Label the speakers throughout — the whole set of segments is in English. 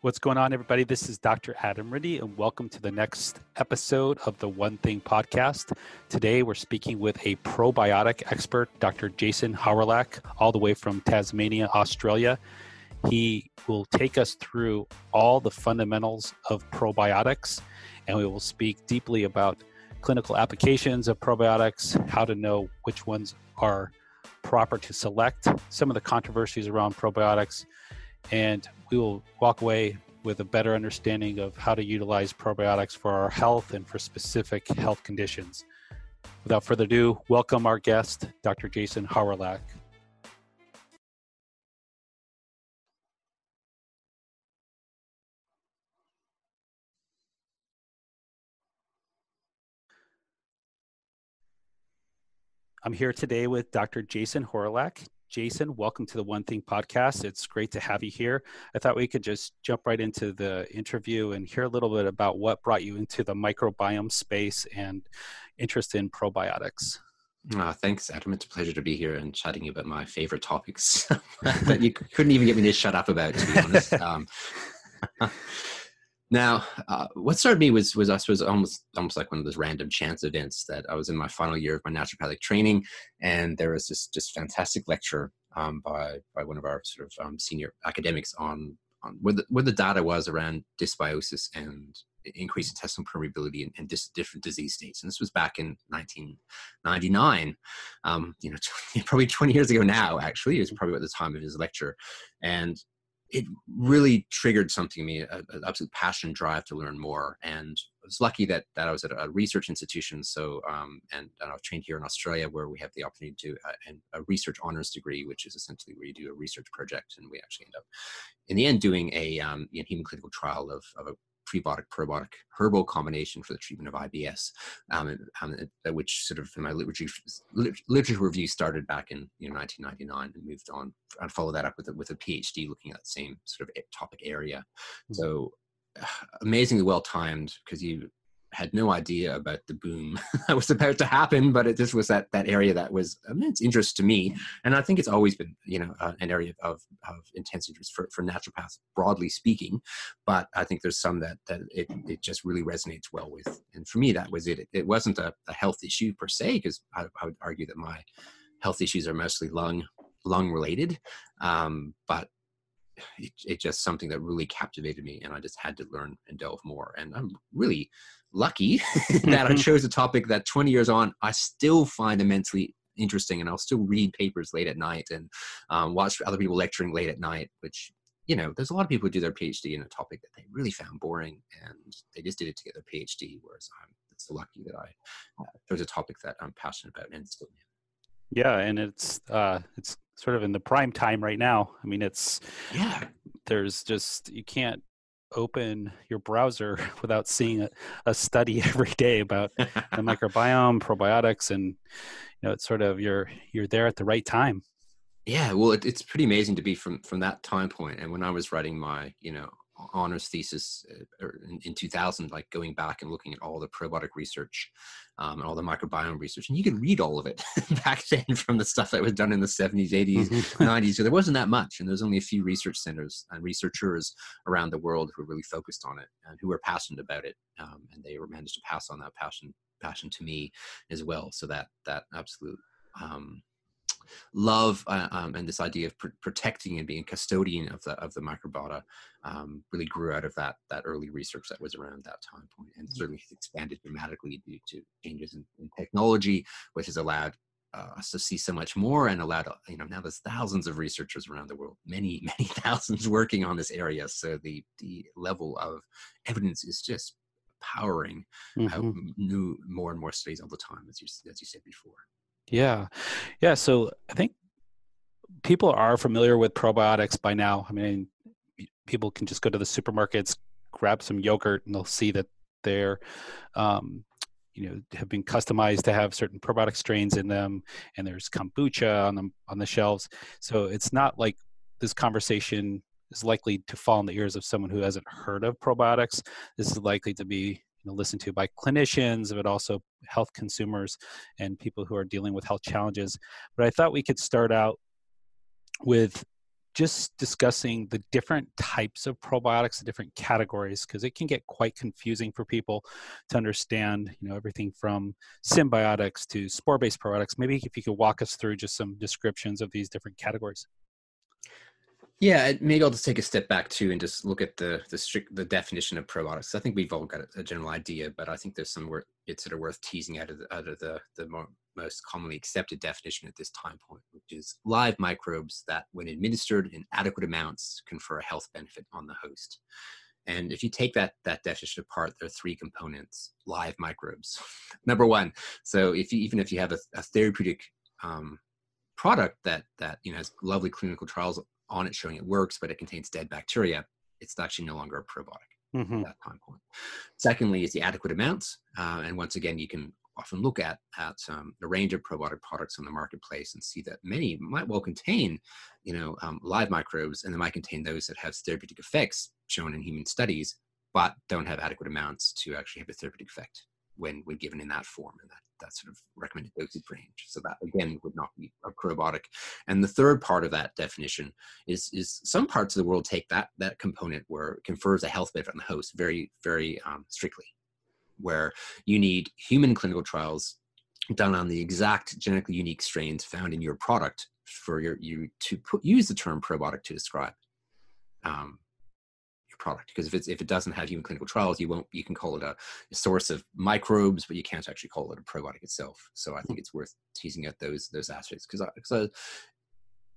Speaker 1: What's going on, everybody? This is Dr. Adam Riddy, and welcome to the next episode of the One Thing podcast. Today, we're speaking with a probiotic expert, Dr. Jason Hawrelak, all the way from Tasmania, Australia. He will take us through all the fundamentals of probiotics, and we will speak deeply about clinical applications of probiotics, how to know which ones are proper to select, some of the controversies around probiotics, and we will walk away with a better understanding of how to utilize probiotics for our health and for specific health conditions. Without further ado, welcome our guest, Dr. Jason Hawrelak. I'm here today with Dr. Jason Hawrelak. Jason, welcome to the One Thing podcast. It's great to have you here. I thought we could just jump right into the interview and hear a little bit about what brought you into the microbiome space and interest in probiotics.
Speaker 2: Thanks, Adam. It's a pleasure to be here and chatting about my favorite topics that you couldn't even get me to shut up about, to be honest. Now, what started me was I suppose almost like one of those random chance events that I was in my final year of my naturopathic training, and there was this just fantastic lecture by one of our sort of senior academics on where the data was around dysbiosis and increased intestinal permeability in different disease states. And this was back in 1999, probably 20 years ago now, actually. It was probably at the time of his lecture. And it really triggered something in me, an absolute passion drive to learn more. And I was lucky that I was at a research institution. So, and I was trained here in Australia, where we have the opportunity to a research honors degree, which is essentially where you do a research project. And we actually end up, in the end, doing a human clinical trial of a prebiotic probiotic herbal combination for the treatment of IBS, which sort of in my literature review started back in 1999 and moved on and followed that up with a PhD looking at that same sort of topic area. Mm-hmm. So amazingly well timed, because you had no idea about the boom that was about to happen, but it just was that area that was immense interest to me. And I think it's always been, an area of intense interest for naturopaths, broadly speaking. But I think there's some that it just really resonates well with. And for me, that was it. It wasn't a health issue per se, because I would argue that my health issues are mostly lung related. But it's just something that really captivated me, and I just had to learn and delve more. And I'm really lucky that I chose a topic that 20 years on, I still find immensely interesting, and I'll still read papers late at night and watch other people lecturing late at night, which, there's a lot of people who do their PhD in a topic that they really found boring, and they just did it to get their PhD, whereas I'm so lucky that I chose a topic that I'm passionate about and still am.
Speaker 1: Yeah, and it's sort of in the prime time right now. I mean, there's just, you can't open your browser without seeing a study every day about the microbiome, probiotics, and it's sort of you're there at the right time.
Speaker 2: Yeah, well, it's pretty amazing to be from that time point. And when I was writing my honors thesis in 2000, like going back and looking at all the probiotic research and all the microbiome research, and you could read all of it back then from the stuff that was done in the 70s, 80s, 90s. So there wasn't that much, and there's only a few research centers and researchers around the world who were really focused on it and who were passionate about it, and they were managed to pass on that passion to me as well. So that absolute love and this idea of protecting and being a custodian of the microbiota really grew out of that early research that was around that time point, and certainly expanded dramatically due to changes in technology, which has allowed us to see so much more, and allowed now there's thousands of researchers around the world, many thousands working on this area. So the level of evidence is just powering new more and more studies all the time, as you said before.
Speaker 1: Yeah. So I think people are familiar with probiotics by now. I mean, people can just go to the supermarkets, grab some yogurt, and they'll see that they're, have been customized to have certain probiotic strains in them, and there's kombucha on the shelves. So it's not like this conversation is likely to fall in the ears of someone who hasn't heard of probiotics. This is likely to be listened to by clinicians, but also health consumers and people who are dealing with health challenges. But I thought we could start out with just discussing the different types of probiotics, the different categories, because it can get quite confusing for people to understand, everything from symbiotics to spore-based probiotics. Maybe if you could walk us through just some descriptions of these different categories.
Speaker 2: Yeah, maybe I'll just take a step back too and just look at the definition of probiotics. I think we've all got a general idea, but I think there's some it's sort of worth teasing out of the most commonly accepted definition at this time point, which is live microbes that, when administered in adequate amounts, confer a health benefit on the host. And if you take that definition apart, there are three components: live microbes. Number one, so even if you have a therapeutic product that has lovely clinical trials on it showing it works, but it contains dead bacteria, it's actually no longer a probiotic at that time point. Secondly is the adequate amounts. And once again, you can often look at the range of probiotic products on the marketplace and see that many might well contain, live microbes, and they might contain those that have therapeutic effects shown in human studies, but don't have adequate amounts to actually have a therapeutic effect when given in that form and that sort of recommended dosage range. So that, again, would not be a probiotic. And the third part of that definition is some parts of the world take that component where it confers a health benefit on the host very, very strictly, where you need human clinical trials done on the exact genetically unique strains found in your product for you to use the term probiotic to describe product. Because if it doesn't have human clinical trials, you can call it a source of microbes, but you can't actually call it a probiotic itself. So I think it's worth teasing out those aspects, because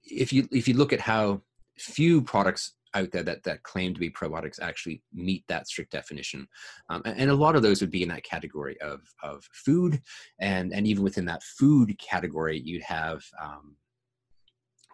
Speaker 2: if you look at how few products out there that claim to be probiotics actually meet that strict definition, and a lot of those would be in that category of food, and even within that food category, you'd have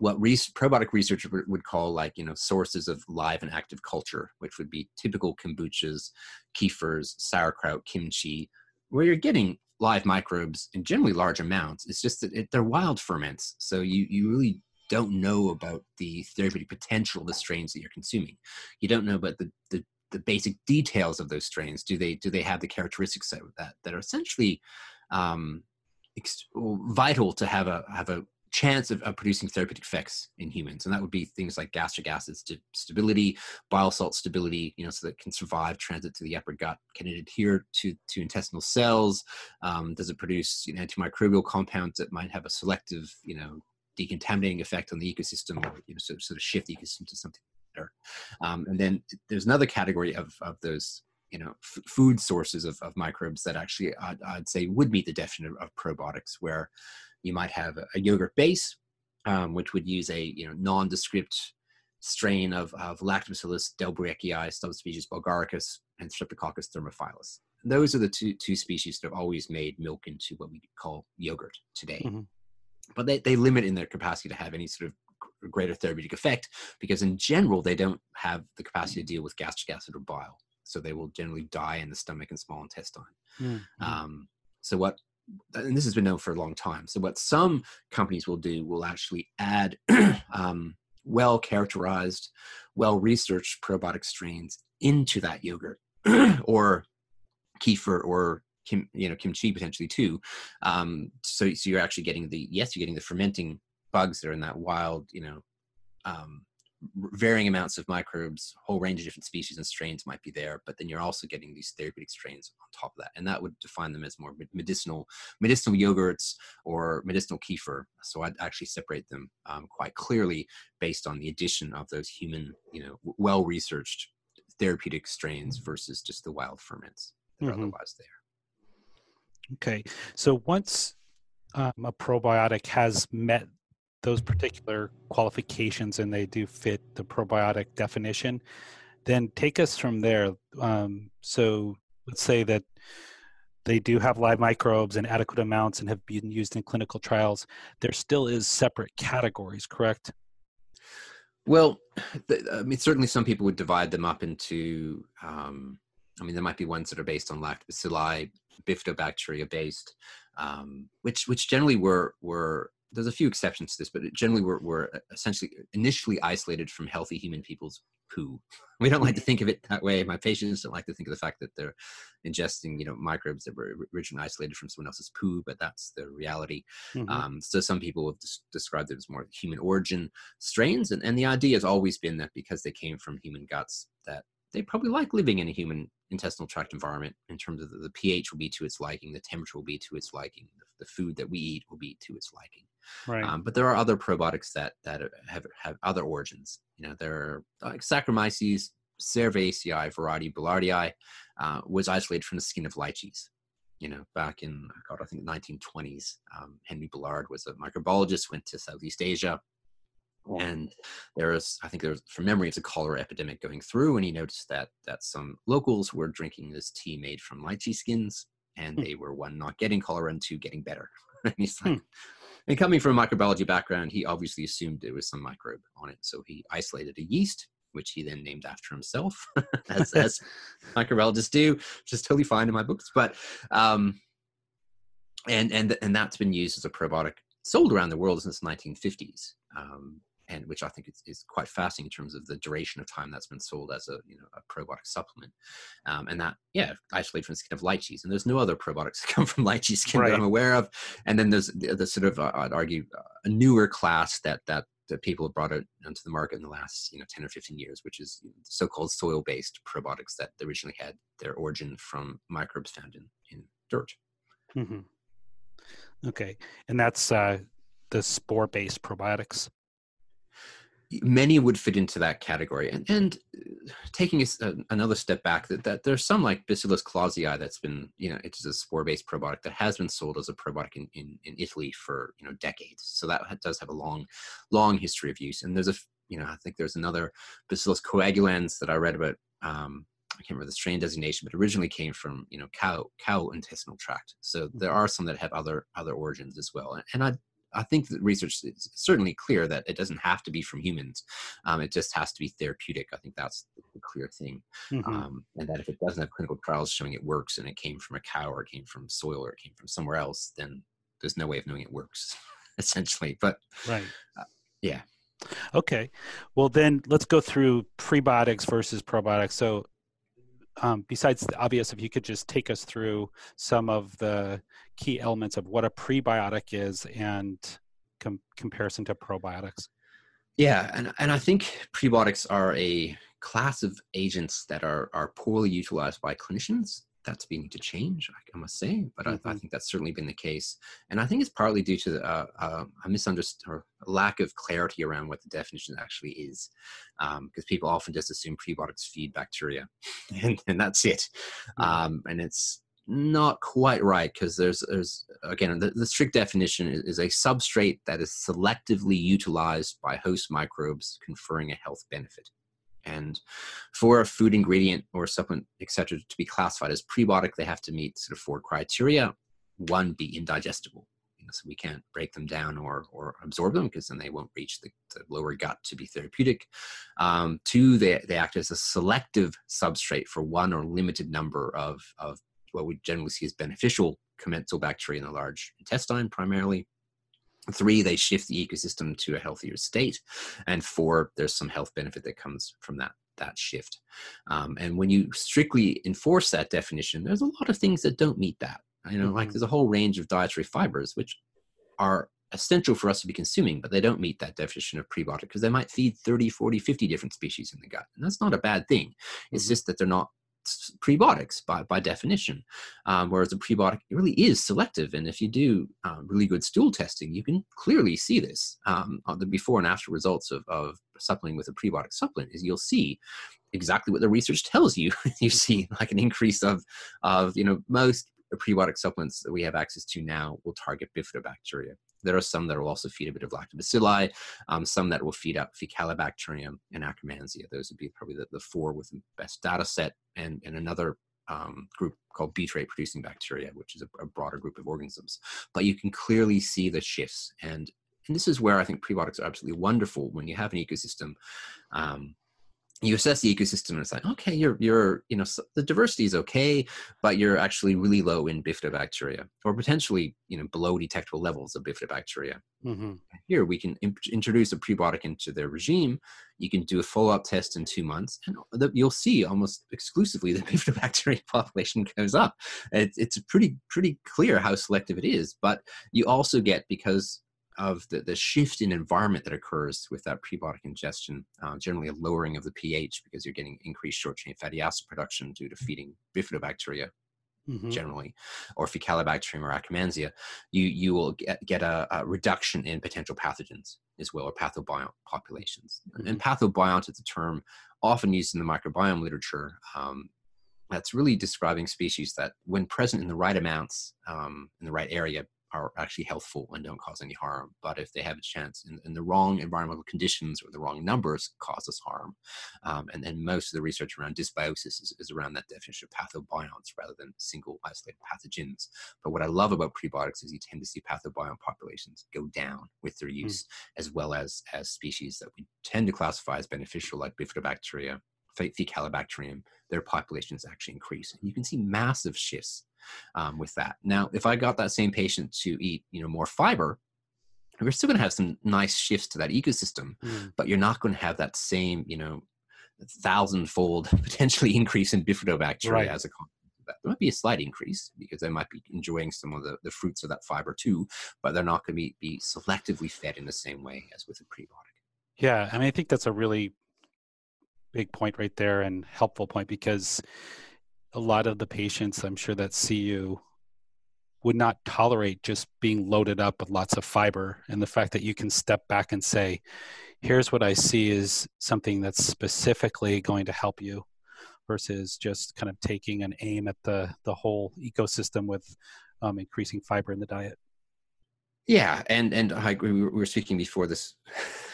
Speaker 2: what probiotic research would call sources of live and active culture, which would be typical kombuchas, kefirs, sauerkraut, kimchi, where you're getting live microbes in generally large amounts. It's just that they're wild ferments, so you really don't know about the therapeutic potential of the strains that you're consuming. You don't know about the basic details of those strains. Do they have the characteristics that are essentially vital to have a chance of producing therapeutic effects in humans? And that would be things like gastric acid stability, bile salt stability, so that it can survive transit to the upper gut. Can it adhere to intestinal cells? Does it produce antimicrobial compounds that might have a selective, decontaminating effect on the ecosystem, or sort of shift the ecosystem to something better? And then there's another category of those food sources of microbes that actually I'd say would meet the definition of probiotics, where you might have a yogurt base, which would use a nondescript strain of Lactobacillus delbrueckii, subspecies Bulgaricus, and Streptococcus thermophilus. Those are the two species that have always made milk into what we call yogurt today. Mm-hmm. But they limit in their capacity to have any sort of greater therapeutic effect, because in general they don't have the capacity to deal with gastric acid or bile. So they will generally die in the stomach and small intestine. Mm-hmm. And this has been known for a long time. So what some companies will do will actually add well-characterized, well-researched probiotic strains into that yogurt or kefir or kimchi potentially too. So you're actually getting the fermenting bugs that are in that wild, varying amounts of microbes, a whole range of different species and strains might be there, but then you're also getting these therapeutic strains on top of that, and that would define them as more medicinal yogurts or medicinal kefir. So I'd actually separate them quite clearly based on the addition of those human, well-researched therapeutic strains versus just the wild ferments that are otherwise there.
Speaker 1: Okay, so once a probiotic has met those particular qualifications and they do fit the probiotic definition, then take us from there. So let's say that they do have live microbes in adequate amounts and have been used in clinical trials. There still is separate categories, correct?
Speaker 2: Well, certainly some people would divide them up into, there might be ones that are based on lactobacilli, bifidobacteria based, which generally were there's a few exceptions to this, but generally we're essentially initially isolated from healthy human people's poo. We don't like to think of it that way. My patients don't like to think of the fact that they're ingesting, microbes that were originally isolated from someone else's poo, but that's the reality.
Speaker 1: Mm-hmm.
Speaker 2: So some people have described it as more human origin strains. And the idea has always been that because they came from human guts, that they probably like living in a human intestinal tract environment in terms of the pH will be to its liking, the temperature will be to its liking, the food that we eat will be to its liking.
Speaker 1: Right.
Speaker 2: But there are other probiotics that have other origins. There are like Saccharomyces cerevisiae variety Boulardii was isolated from the skin of lychees. Back in, I think the 1920s, Henry Bullard was a microbiologist, went to Southeast Asia. And from memory, it's a cholera epidemic going through, and he noticed that some locals were drinking this tea made from lychee skins, and they were, one, not getting cholera, and two, getting better. And he's like, and coming from a microbiology background, he obviously assumed there was some microbe on it, so he isolated a yeast, which he then named after himself, as microbiologists do, which is totally fine in my books. But and that's been used as a probiotic, sold around the world since the 1950s. And which I think is quite fascinating in terms of the duration of time that's been sold as a probiotic supplement, and that isolated from the skin of lychees. And there's no other probiotics that come from lychee skin that I'm aware of. And then there's the sort of I'd argue a newer class that people have brought out onto the market in the last 10 or 15 years, which is so-called soil-based probiotics that originally had their origin from microbes found in dirt.
Speaker 1: Mm-hmm. Okay, and that's the spore-based probiotics.
Speaker 2: Many would fit into that category, and taking another step back, that there's some like Bacillus clausii that's been, it's a spore-based probiotic that has been sold as a probiotic in Italy for decades. So that does have a long history of use. And there's I think there's another Bacillus coagulans that I read about. I can't remember the strain designation, but originally came from cow intestinal tract. So there are some that have other origins as well. And I think that research is certainly clear that it doesn't have to be from humans. It just has to be therapeutic. I think that's the clear thing.
Speaker 1: Mm-hmm.
Speaker 2: And that if it doesn't have clinical trials showing it works, and it came from a cow, or it came from soil, or it came from somewhere else, then there's no way of knowing it works, essentially. But
Speaker 1: right.
Speaker 2: Yeah.
Speaker 1: Okay. Well, then let's go through prebiotics versus probiotics. So besides the obvious, if you could just take us through some of the key elements of what a prebiotic is and comparison to probiotics.
Speaker 2: Yeah, and I think prebiotics are a class of agents that are poorly utilized by clinicians. That's beginning to change, I must say, but I think that's certainly been the case. And I think it's partly due to a misunderstanding or a lack of clarity around what the definition actually is, because people often just assume prebiotics feed bacteria, and that's it. And it's not quite right, because there's again, the strict definition is a substrate that is selectively utilized by host microbes, conferring a health benefit. And for a food ingredient or supplement, etc., to be classified as prebiotic, they have to meet sort of 4 criteria. 1, be indigestible. So we can't break them down or absorb them, because then they won't reach the lower gut to be therapeutic. 2, they act as a selective substrate for one or limited number of what we generally see as beneficial commensal bacteria in the large intestine primarily. 3, they shift the ecosystem to a healthier state. And 4, there's some health benefit that comes from that shift. And when you strictly enforce that definition, there's a lot of things that don't meet that. Like there's a whole range of dietary fibers which are essential for us to be consuming, but they don't meet that definition of prebiotic, because they might feed 30, 40, 50 different species in the gut. And that's not a bad thing. It's just that they're not prebiotics by definition, whereas a prebiotic really is selective. And if you do really good stool testing, you can clearly see this. The before and after results of supplementing with a prebiotic supplement is you'll see exactly what the research tells you. You see like an increase of most prebiotic supplements that we have access to now will target bifidobacteria. There are some that will also feed a bit of lactobacilli, some that will feed out Fecalibacterium and Akkermansia. Those would be probably the 4 with the best data set, and another group called butyrate-producing bacteria, which is a broader group of organisms. But you can clearly see the shifts. And this is where I think prebiotics are absolutely wonderful when you have an ecosystem you assess the ecosystem and it's like, okay, the diversity is okay, but you're actually really low in bifidobacteria, or potentially, below detectable levels of bifidobacteria.
Speaker 1: Mm-hmm.
Speaker 2: Here we can introduce a prebiotic into their regime. You can do a follow-up test in 2 months, and you'll see almost exclusively the bifidobacteria population goes up. It's pretty clear how selective it is, but you also get, because of the shift in environment that occurs with that prebiotic ingestion, generally a lowering of the pH, because you're getting increased short-chain fatty acid production due to feeding bifidobacteria
Speaker 1: Mm-hmm.
Speaker 2: generally, or Faecalibacterium or Akkermansia, you will get a reduction in potential pathogens as well, or pathobiont populations.
Speaker 1: Mm-hmm.
Speaker 2: And pathobiont is a term often used in the microbiome literature that's really describing species that, when present in the right amounts, in the right area, are actually healthful and don't cause any harm. But if they have a chance in the wrong environmental conditions or the wrong numbers, causes harm. And most of the research around dysbiosis is around that definition of pathobionts rather than single isolated pathogens. But what I love about prebiotics is you tend to see pathobiont populations go down with their use, as well as species that we tend to classify as beneficial, like bifidobacteria, Faecalibacterium, their populations actually increase. And you can see massive shifts with that. Now, if I got that same patient to eat, more fiber, we're still going to have some nice shifts to that ecosystem, but you're not going to have that same, 1,000-fold potentially increase in bifidobacteria as a consequence of that. There might be a slight increase because they might be enjoying some of the fruits of that fiber too, but they're not going to be selectively fed in the same way as with a prebiotic.
Speaker 1: Yeah, I mean, I think that's a really big point right there, and helpful point, because a lot of the patients I'm sure that see you would not tolerate just being loaded up with lots of fiber. And the fact that you can step back and say, here's what I see is something that's specifically going to help you, versus just kind of taking an aim at the whole ecosystem with increasing fiber in the diet.
Speaker 2: Yeah, and we were speaking before this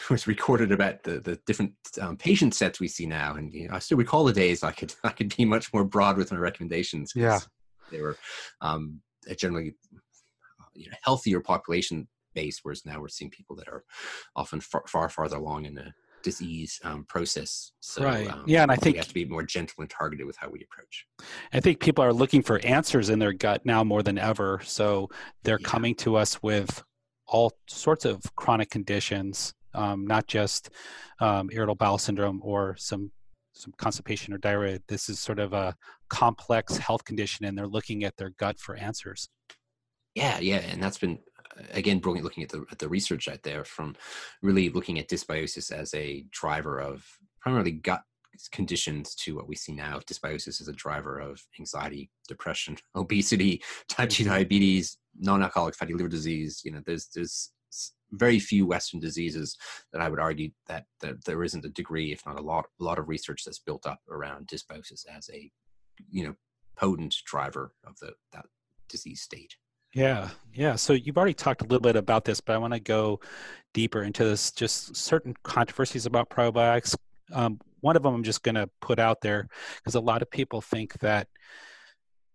Speaker 2: was recorded about the different patient sets we see now, and I still recall the days I could be much more broad with my recommendations, because they were generally healthier population base, whereas now we're seeing people that are often far farther along in the disease process. So
Speaker 1: right. And I think
Speaker 2: we have to be more gentle and targeted with how we approach.
Speaker 1: I think people are looking for answers in their gut now more than ever. So they're coming to us with all sorts of chronic conditions, not just irritable bowel syndrome or some constipation or diarrhea. This is sort of a complex health condition, and they're looking at their gut for answers.
Speaker 2: Yeah, and that's been, again, brilliant looking at the research out there, from really looking at dysbiosis as a driver of primarily gut conditions to what we see now. Dysbiosis is a driver of anxiety, depression, obesity, type 2 diabetes, non-alcoholic fatty liver disease. There's very few Western diseases that I would argue that there isn't a degree, if not a lot of research that's built up around dysbiosis as a potent driver of that disease state.
Speaker 1: Yeah. So you've already talked a little bit about this, but I want to go deeper into this, just certain controversies about probiotics. One of them I'm just going to put out there, because a lot of people think that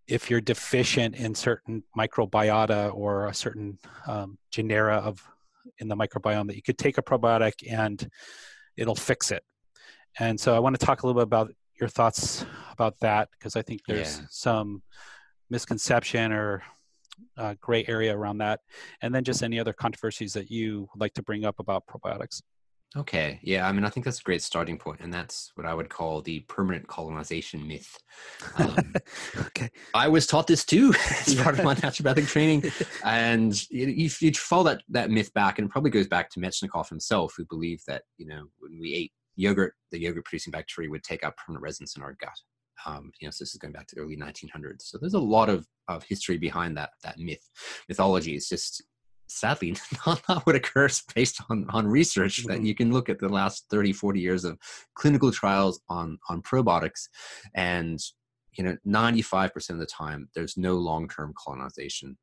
Speaker 1: if you're deficient in certain microbiota or a certain genera in the microbiome, that you could take a probiotic and it'll fix it. And so I want to talk a little bit about your thoughts about that, because I think there's some misconception or gray area around that, and then just any other controversies that you would like to bring up about probiotics.
Speaker 2: Okay. Yeah. I mean, I think that's a great starting point, and that's what I would call the permanent colonization myth.
Speaker 1: Okay.
Speaker 2: I was taught this too as part of my naturopathic training, and if you follow that myth back, and it probably goes back to Metchnikoff himself, who believed that when we ate yogurt, the yogurt producing bacteria would take up permanent residence in our gut. So this is going back to the early 1900s. So there's a lot of history behind that mythology. It's just sadly not what occurs based on research that you can look at the last 30, 40 years of clinical trials on probiotics, and 95% of the time there's no long-term colonization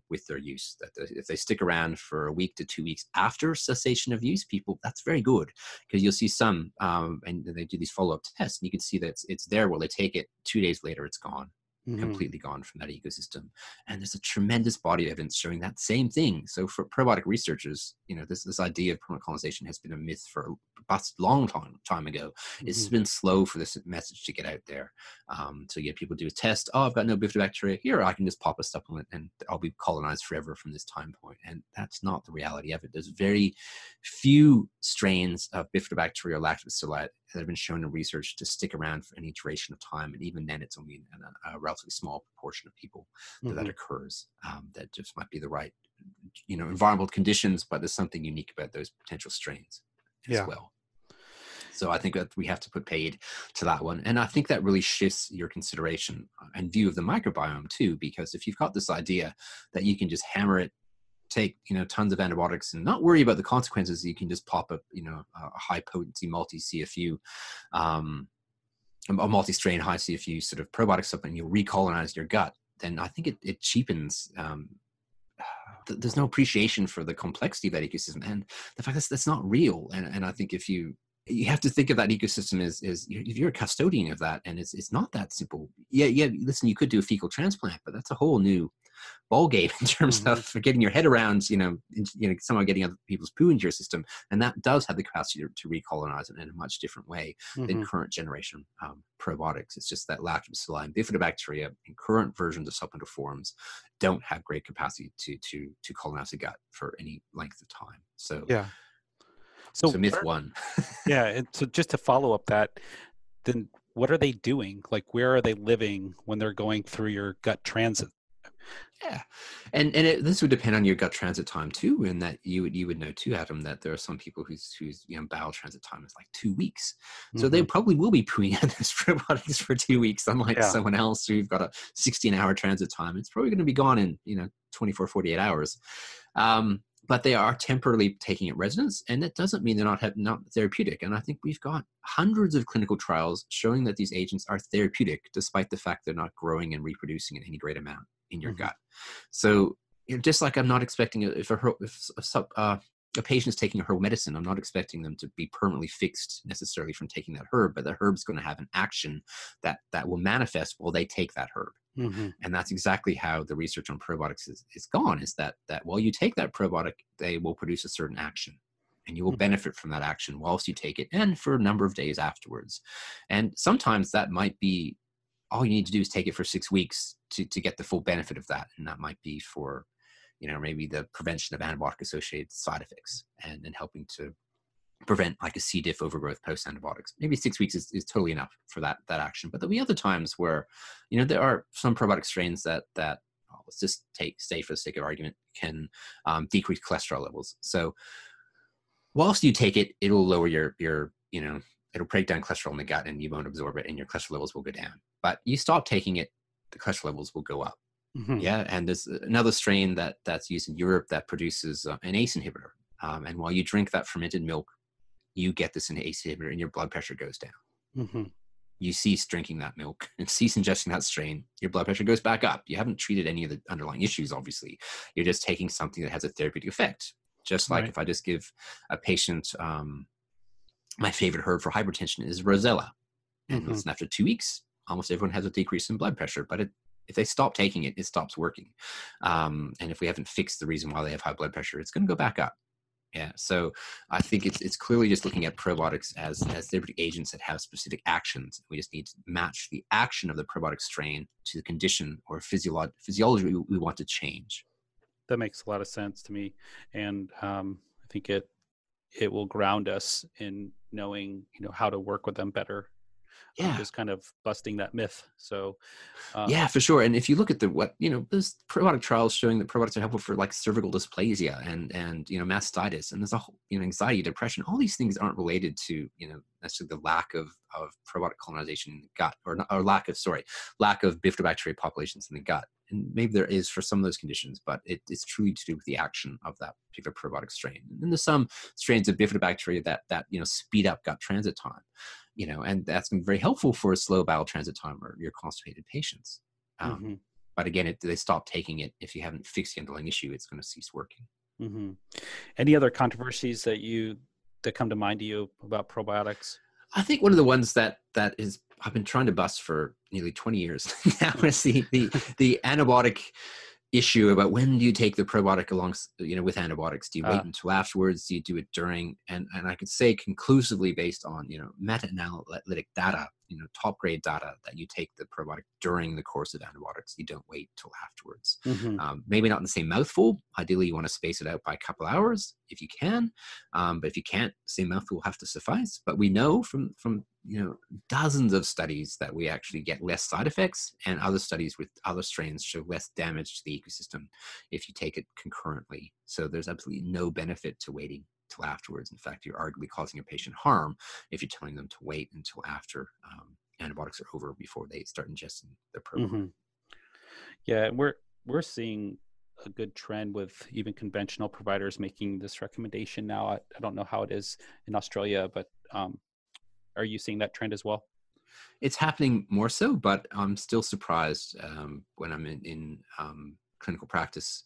Speaker 2: with their use. That if they stick around for a week to 2 weeks after cessation of use, that's very good, because you'll see some, and they do these follow-up tests, and you can see that it's there. Well, they take it 2 days later, it's gone. completely gone from that ecosystem. And there's a tremendous body of evidence showing that same thing. So for probiotic researchers, this idea of permanent colonization has been a myth for a long time ago. It's been slow for this message to get out there. So yeah, people do a test. Oh, I've got no bifidobacteria here. I can just pop a supplement and I'll be colonized forever from this time point. And that's not the reality of it. There's very few strains of bifidobacteria or lactobacilli that have been shown in research to stick around for any duration of time. And even then, it's only in a relatively small proportion of people that occurs. That just might be the right, environmental conditions, but there's something unique about those potential strains as well. So I think that we have to put paid to that one. And I think that really shifts your consideration and view of the microbiome too, because if you've got this idea that you can just hammer it, take tons of antibiotics and not worry about the consequences, you can just pop up a high potency multi-CFU a multi-strain high CFU sort of probiotic supplement, you'll recolonize your gut, then I think it cheapens there's no appreciation for the complexity of that ecosystem and the fact that's not real. And I think if you have to think of that ecosystem as if you're a custodian of that, and it's not that simple. Listen, you could do a fecal transplant, but that's a whole new ball game in terms of getting your head around, somehow getting other people's poo into your system. And that does have the capacity to recolonize it in a much different way than current generation probiotics. It's just that lactobacilli and bifidobacteria in current versions of supplemental forms don't have great capacity to colonize the gut for any length of time. So So myth one.
Speaker 1: And so just to follow up that, then what are they doing? Like, where are they living when they're going through your gut transit?
Speaker 2: Yeah, and this would depend on your gut transit time too, and that you would know too, Adam, that there are some people whose bowel transit time is like 2 weeks, so they probably will be pooing out those probiotics for 2 weeks, unlike someone else who've got a 16-hour transit time. It's probably going to be gone in 24, 48 hours. But they are temporarily taking up residence, and that doesn't mean they're not therapeutic. And I think we've got hundreds of clinical trials showing that these agents are therapeutic, despite the fact they're not growing and reproducing in any great amount in your gut. So just like I'm not expecting if a patient is taking a herbal medicine, I'm not expecting them to be permanently fixed necessarily from taking that herb, but the herb's going to have an action that will manifest while they take that herb. And that's exactly how the research on probiotics is gone, is that while you take that probiotic, they will produce a certain action, and you will benefit from that action whilst you take it and for a number of days afterwards. And sometimes that might be all you need to do is take it for 6 weeks to get the full benefit of that. And that might be for, maybe the prevention of antibiotic associated side effects and helping to prevent like a C. diff overgrowth post antibiotics. Maybe 6 weeks is totally enough for that action. But there'll be other times where, there are some probiotic strains that let's just say for the sake of argument, can decrease cholesterol levels. So whilst you take it, it'll lower your it'll break down cholesterol in the gut and you won't absorb it and your cholesterol levels will go down. But you stop taking it, the cholesterol levels will go up. And there's another strain that's used in Europe that produces an ACE inhibitor. And while you drink that fermented milk, you get this ACE inhibitor and your blood pressure goes down. You cease drinking that milk and cease ingesting that strain, your blood pressure goes back up. You haven't treated any of the underlying issues, obviously. You're just taking something that has a therapeutic effect. Just like if I just give a patient, my favorite herb for hypertension is rosella. And listen, after 2 weeks, almost everyone has a decrease in blood pressure, but if they stop taking it, it stops working. And if we haven't fixed the reason why they have high blood pressure, it's going to go back up. Yeah, so I think it's clearly just looking at probiotics as therapeutic agents that have specific actions. We just need to match the action of the probiotic strain to the condition or physiology we want to change.
Speaker 1: That makes a lot of sense to me, and I think it will ground us in knowing how to work with them better. Just kind of busting that myth. So
Speaker 2: yeah, for sure. And if you look at there's probiotic trials showing that probiotics are helpful for like cervical dysplasia and mastitis, and there's a whole anxiety, depression. All these things aren't related to necessarily the lack of probiotic colonization in the gut, or lack of bifidobacteria populations in the gut. And maybe there is for some of those conditions, but it's truly to do with the action of that particular probiotic strain. And there's some strains of bifidobacteria that speed up gut transit time. And that's been very helpful for a slow bowel transit time or your constipated patients. But again, they stop taking it. If you haven't fixed the underlying issue, it's going to cease working.
Speaker 1: Any other controversies that come to mind to you about probiotics?
Speaker 2: I think one of the ones that is I've been trying to bust for nearly 20 years now is the antibiotic issue about when do you take the probiotic along, with antibiotics? Do you wait until afterwards? Do you do it during? And I could say conclusively based on, meta-analytic data, top grade data, that you take the probiotic during the course of antibiotics. You don't wait till afterwards. Maybe not in the same mouthful. Ideally, you want to space it out by a couple hours if you can. But if you can't, the same mouthful will have to suffice. But we know from dozens of studies that we actually get less side effects, and other studies with other strains show less damage to the ecosystem if you take it concurrently. So there's absolutely no benefit to waiting till afterwards. In fact, you're arguably causing a patient harm if you're telling them to wait until after antibiotics are over before they start ingesting the probiotic.
Speaker 1: Yeah, and we're seeing a good trend with even conventional providers making this recommendation now. I don't know how it is in Australia, but are you seeing that trend as well?
Speaker 2: It's happening more so, but I'm still surprised when I'm in clinical practice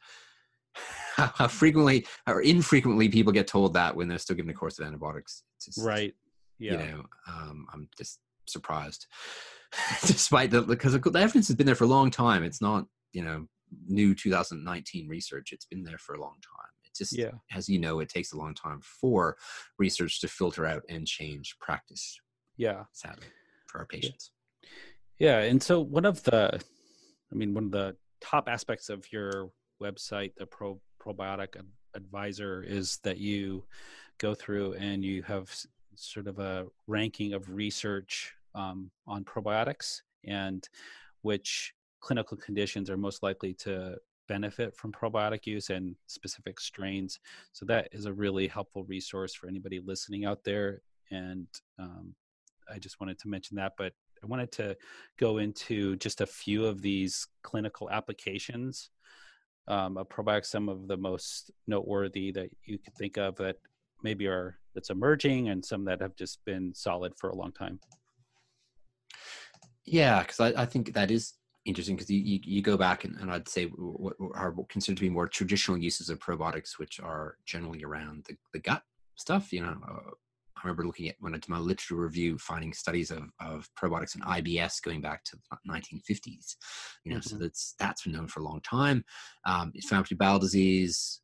Speaker 2: how frequently or infrequently people get told that when they're still given a course of antibiotics. It's just,
Speaker 1: right. Yeah.
Speaker 2: I'm just surprised, despite because the evidence has been there for a long time. It's not, new 2019 research. It's been there for a long time. It just, as you know, it takes a long time for research to filter out and change practice.
Speaker 1: Yeah.
Speaker 2: Sadly, for our patients.
Speaker 1: Yeah. And so one of the top aspects of your website, the Probiotic Advisor, is that you go through and you have sort of a ranking of research on probiotics and which clinical conditions are most likely to benefit from probiotic use and specific strains. So that is a really helpful resource for anybody listening out there. And I just wanted to mention that, but I wanted to go into just a few of these clinical applications of probiotics, some of the most noteworthy that you could think of that maybe that's emerging, and some that have just been solid for a long time.
Speaker 2: Yeah, because I think that is interesting, because you go back and I'd say what are considered to be more traditional uses of probiotics, which are generally around the gut stuff. I remember looking at, when I did my literature review, finding studies of probiotics and IBS going back to the 1950s. So that's been known for a long time. Inflammatory bowel disease,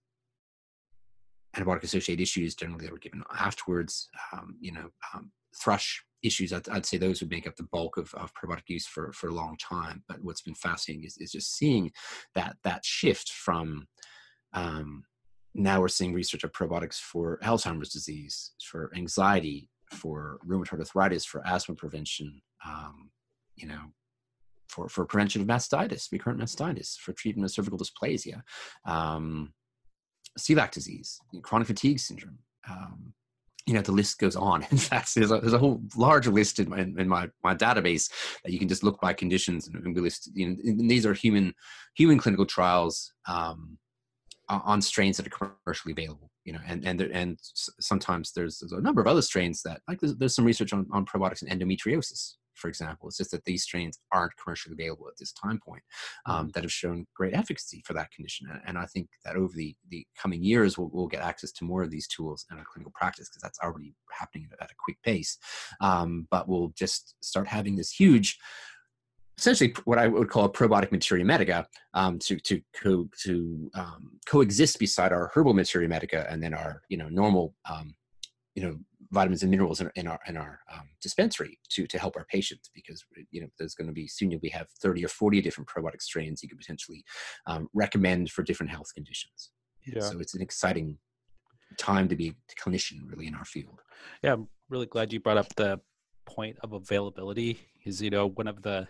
Speaker 2: antibiotic-associated issues, generally they were given afterwards. Thrush issues, I'd say those would make up the bulk of probiotic use for a long time. But what's been fascinating is just seeing that shift from now we're seeing research of probiotics for Alzheimer's disease, for anxiety, for rheumatoid arthritis, for asthma prevention, for prevention of mastitis, recurrent mastitis, for treatment of cervical dysplasia, celiac disease, chronic fatigue syndrome. The list goes on. In fact, there's a whole large list in my database that you can just look by conditions and we list. And these are human clinical trials on strains that are commercially available. And sometimes there's a number of other strains that, like there's some research on probiotics and endometriosis, for example. It's just that these strains aren't commercially available at this time point that have shown great efficacy for that condition. And I think that over the coming years, we'll get access to more of these tools in our clinical practice, because that's already happening at a quick pace. But we'll just start having this huge, essentially what I would call a probiotic materia medica, to coexist beside our herbal materia medica and then our normal vitamins and minerals in our dispensary to help our patients, because there's going to be soon you'll have 30 or 40 different probiotic strains you could potentially recommend for different health conditions. Yeah. So it's an exciting time to be a clinician really in our field.
Speaker 1: Yeah, I'm really glad you brought up the point of availability. Is one of the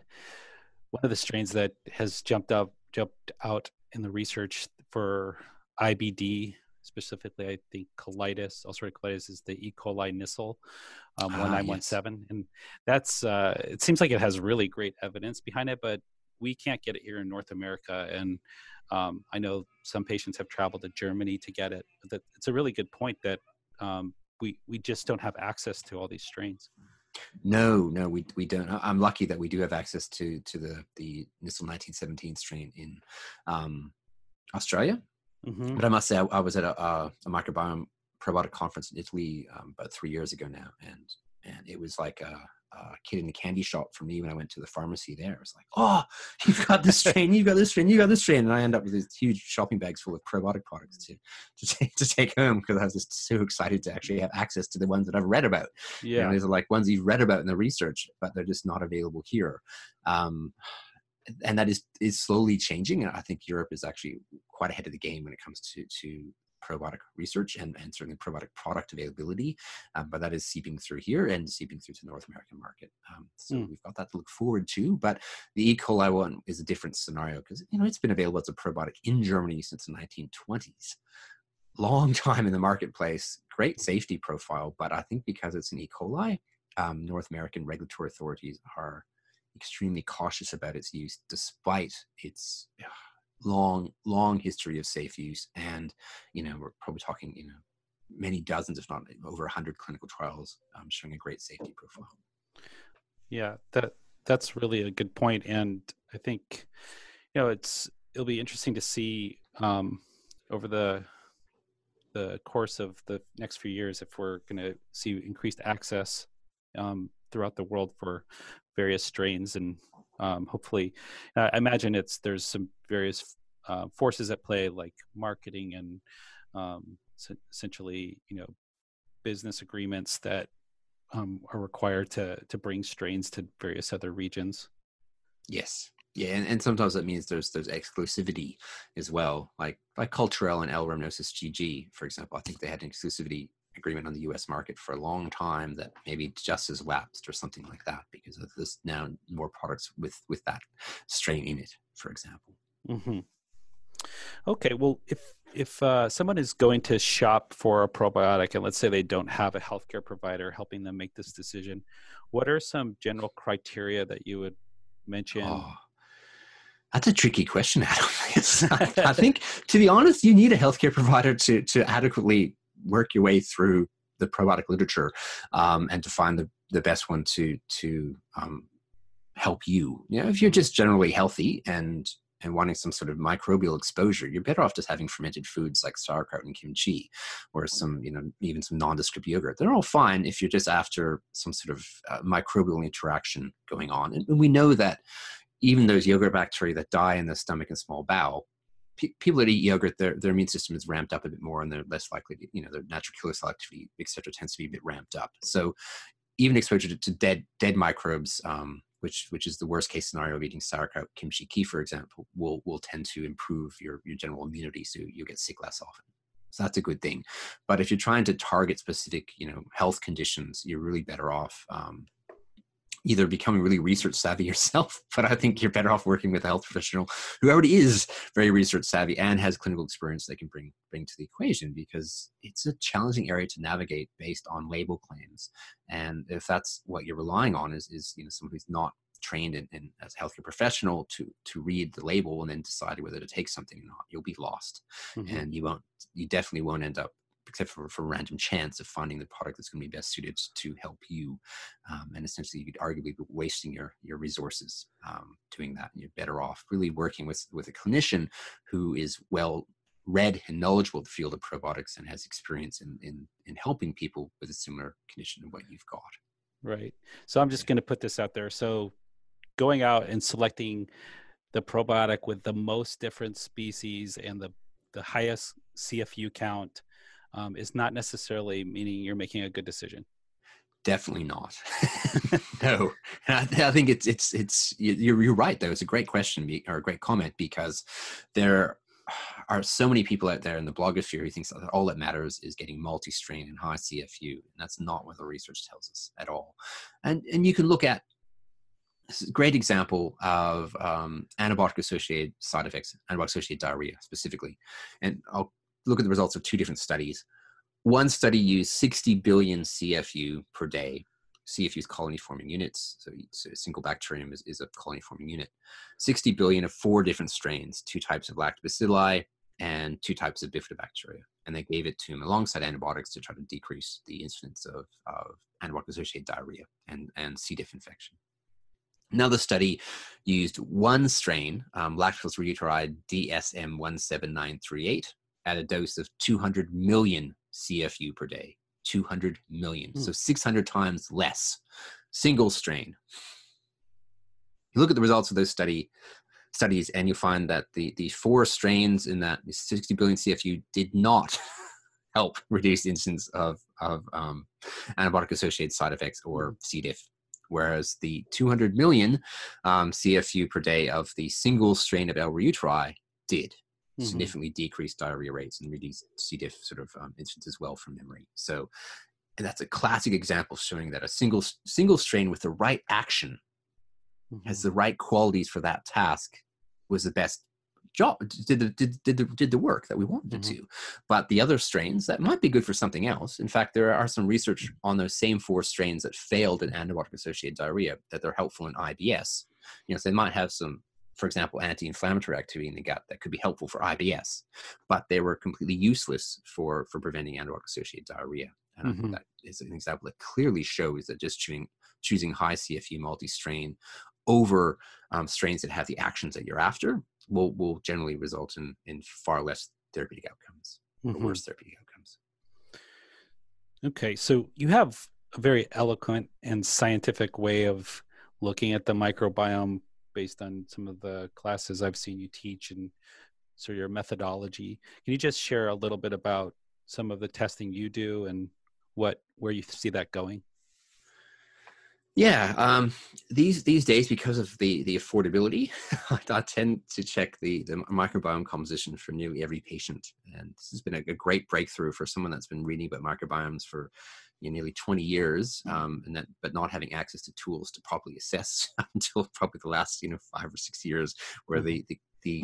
Speaker 1: strains that has jumped out in the research for IBD, specifically, I think colitis, ulcerative colitis, is the E. coli Nissl 1917, and that's it seems like it has really great evidence behind it, but we can't get it here in North America, and I know some patients have traveled to Germany to get it. But it's a really good point that we just don't have access to all these strains.
Speaker 2: No, we don't. I'm lucky that we do have access to the Nissl 1917 strain in Australia. But I must say, I was at a microbiome probiotic conference in Italy about 3 years ago now, and And it was like a kid in a candy shop for me when I went to the pharmacy there. It was like, oh, you've got this strain, you've got this strain, you've got this strain. And I end up with these huge shopping bags full of probiotic products to take home, because I was just so excited to actually have access to the ones that I've read about.
Speaker 1: Yeah.
Speaker 2: These are like ones you've read about in the research, but they're just not available here. And that is slowly changing. And I think Europe is actually quite ahead of the game when it comes to probiotic research and certainly probiotic product availability, but that is seeping through here and seeping through to the North American market. So we've got that to look forward to. But the E. coli one is a different scenario, because it's been available as a probiotic in Germany since the 1920s. Long time in the marketplace, great safety profile, but I think because it's an E. coli, North American regulatory authorities are extremely cautious about its use, despite its long history of safe use. And we're probably talking many dozens, if not over 100 clinical trials showing a great safety profile.
Speaker 1: Yeah, that's really a good point. And I think it'll be interesting to see over the course of the next few years if we're going to see increased access throughout the world for various strains. And hopefully, I imagine there's some various forces at play, like marketing and essentially, business agreements that are required to bring strains to various other regions.
Speaker 2: Yes. Yeah, and sometimes that means there's exclusivity as well, like Culturelle and L. rhamnosus GG, for example. I think they had an exclusivity agreement on the U.S. market for a long time that maybe just has lapsed or something like that, because of this now more products with that strain in it, for example.
Speaker 1: Mm-hmm. Okay, well, if someone is going to shop for a probiotic, and let's say they don't have a healthcare provider helping them make this decision, what are some general criteria that you would mention?
Speaker 2: Oh, that's a tricky question, Adam. I think, to be honest, you need a healthcare provider to adequately work your way through the probiotic literature and to find the best one to help you. If you're just generally healthy and wanting some sort of microbial exposure, you're better off just having fermented foods like sauerkraut and kimchi, or some, even some nondescript yogurt. They're all fine if you're just after some sort of microbial interaction going on. And we know that even those yogurt bacteria that die in the stomach and small bowel, people that eat yogurt, their immune system is ramped up a bit more, and they're less likely to, their natural killer cell activity, et cetera, tends to be a bit ramped up. So even exposure to dead microbes, which is the worst case scenario of eating sauerkraut, kimchi, kefir, for example, will tend to improve your general immunity, so you'll get sick less often. So that's a good thing. But if you're trying to target specific, health conditions, you're really better off either becoming really research savvy yourself, but I think you're better off working with a health professional who already is very research savvy and has clinical experience they can bring to the equation, because it's a challenging area to navigate based on label claims. And if that's what you're relying on is someone who's not trained in as a healthcare professional to read the label and then decide whether to take something or not, you'll be lost. Mm-hmm. And you definitely won't end up, except for random chance, of finding the product that's going to be best suited to help you. And essentially, you could arguably be wasting your resources doing that. And you're better off really working with a clinician who is well read and knowledgeable in the field of probiotics and has experience in helping people with a similar condition to what you've got.
Speaker 1: Right. So I'm just going to put this out there. So going out and selecting the probiotic with the most different species and the highest CFU count is not necessarily meaning you're making a good decision.
Speaker 2: Definitely not. No, I think it's you're right though. It's a great question or a great comment, because there are so many people out there in the blogosphere who thinks that all that matters is getting multi-strain and high CFU, and that's not what the research tells us at all. And you can look at this is a great example of antibiotic-associated side effects, antibiotic-associated diarrhea specifically, and I'll look at the results of two different studies. One study used 60 billion CFU per day. CFU is colony-forming units, so a single bacterium is a colony-forming unit. 60 billion of 4 different strains, 2 types of lactobacilli and 2 types of bifidobacteria. And they gave it to them alongside antibiotics to try to decrease the incidence of antibiotic-associated diarrhea and C. diff infection. Another study used one strain, lactose reuteri DSM 17938, at a dose of 200 million CFU per day, 200 million. So 600 times less. Single strain. You look at the results of those studies, and you find that the 4 strains in that 60 billion CFU did not help reduce the incidence of antibiotic-associated side effects or C. diff, whereas the 200 million CFU per day of the single strain of L. reuteri did significantly decrease diarrhea rates and reduce C. diff sort of incidence as well from memory. So, and that's a classic example showing that a single strain with the right action has the right qualities for that task was the best job, did the work that we wanted it to. But the other strains that might be good for something else. In fact, there are some research on those same 4 strains that failed in antibiotic-associated diarrhea that they're helpful in IBS. So they might have some, for example, anti-inflammatory activity in the gut that could be helpful for IBS, but they were completely useless for preventing antibiotic-associated diarrhea. And I think that is an example that clearly shows that just choosing high CFU multi-strain over strains that have the actions that you're after will generally result in far less therapeutic outcomes or worse therapeutic outcomes.
Speaker 1: Okay, so you have a very eloquent and scientific way of looking at the microbiome based on some of the classes I've seen you teach and so your methodology. Can you just share a little bit about some of the testing you do and where you see that going?
Speaker 2: Yeah, these days, because of the affordability, I tend to check the microbiome composition for nearly every patient. And this has been a great breakthrough for someone that's been reading about microbiomes for nearly 20 years, but not having access to tools to properly assess until probably the last 5 or 6 years, where the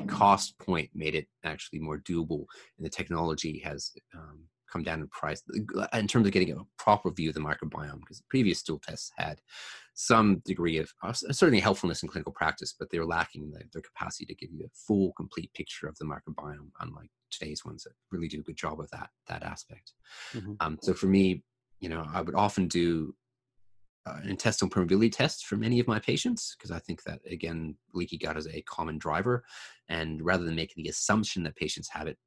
Speaker 2: cost point made it actually more doable, and the technology has come down in price in terms of getting a proper view of the microbiome, because the previous stool tests had some degree of certainly helpfulness in clinical practice, but they were lacking their capacity to give you a full, complete picture of the microbiome, unlike today's ones that really do a good job of that aspect. So for me, I would often do an intestinal permeability test for many of my patients, because I think that, again, leaky gut is a common driver, and rather than making the assumption that patients have it,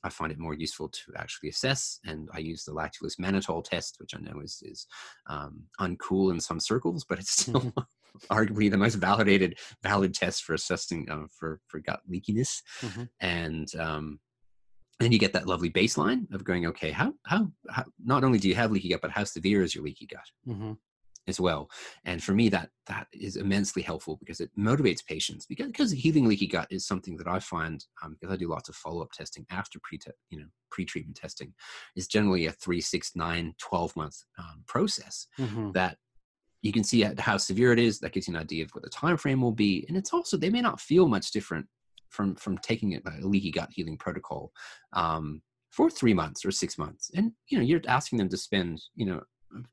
Speaker 2: I find it more useful to actually assess, and I use the lactulose mannitol test, which I know is uncool in some circles, but it's still arguably the most valid test for assessing for gut leakiness. And you get that lovely baseline of going, okay, how not only do you have leaky gut, but how severe is your leaky gut as well. And for me, that is immensely helpful, because it motivates patients, because healing leaky gut is something that I find, because I do lots of follow-up testing after pre-treatment testing, is generally a 3, 6, 9, 12-month process that you can see how severe it is. That gives you an idea of what the time frame will be. And it's also, they may not feel much different from taking a leaky gut healing protocol for 3 months or 6 months. And, you're asking them to spend, a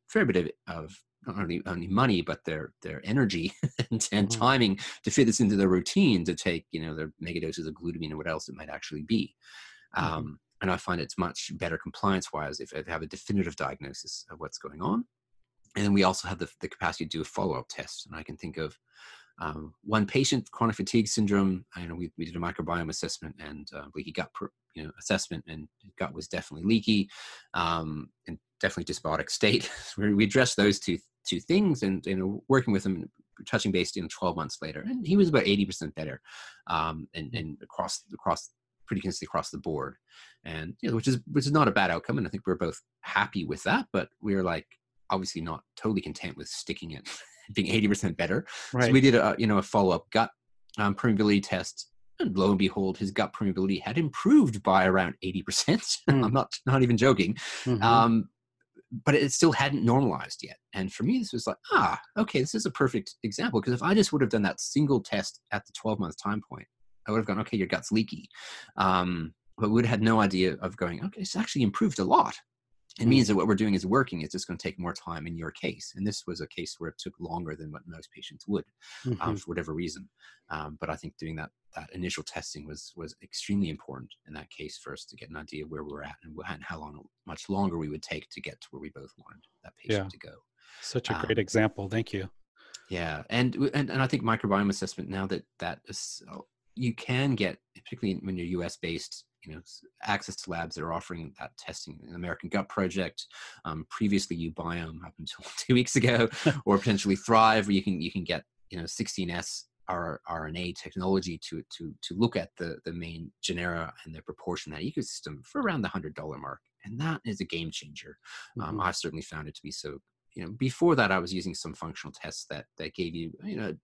Speaker 2: fair bit of not only money, but their energy and timing to fit this into their routine, to take, their mega doses of glutamine or what else it might actually be. And I find it's much better compliance-wise if they have a definitive diagnosis of what's going on. And then we also have the capacity to do a follow-up test. And I can think of one patient, chronic fatigue syndrome. We did a microbiome assessment and leaky gut assessment, and gut was definitely leaky and definitely dysbiotic state. We addressed those two things, and working with him, touching base 12 months later, and he was about 80% better, and across pretty consistently across the board, and which is not a bad outcome, and I think we're both happy with that. But we're obviously not totally content with sticking it being 80% better. Right. So we did a follow-up gut permeability test, and lo and behold, his gut permeability had improved by around 80%. I'm not even joking. But it still hadn't normalized yet. And for me, this was okay, this is a perfect example, because if I just would have done that single test at the 12-month time point, I would have gone, okay, your gut's leaky. But we would have had no idea of going, okay, it's actually improved a lot. It means that what we're doing is working. It's just going to take more time in your case. And this was a case where it took longer than what most patients would for whatever reason. But I think doing that initial testing was extremely important in that case for us to get an idea of where we're at and how much longer we would take to get to where we both wanted that patient to go.
Speaker 1: Such a great example. Thank you.
Speaker 2: Yeah. And I think microbiome assessment, now that is, you can get, particularly when you're US based, access to labs that are offering that testing. The American Gut Project, previously Ubiome up until 2 weeks ago, or potentially Thrive, where you can get 16S RNA technology to look at the main genera and their proportion in that ecosystem for around the $100 mark, and that is a game changer. I've certainly found it to be so. Before that, I was using some functional tests that gave you,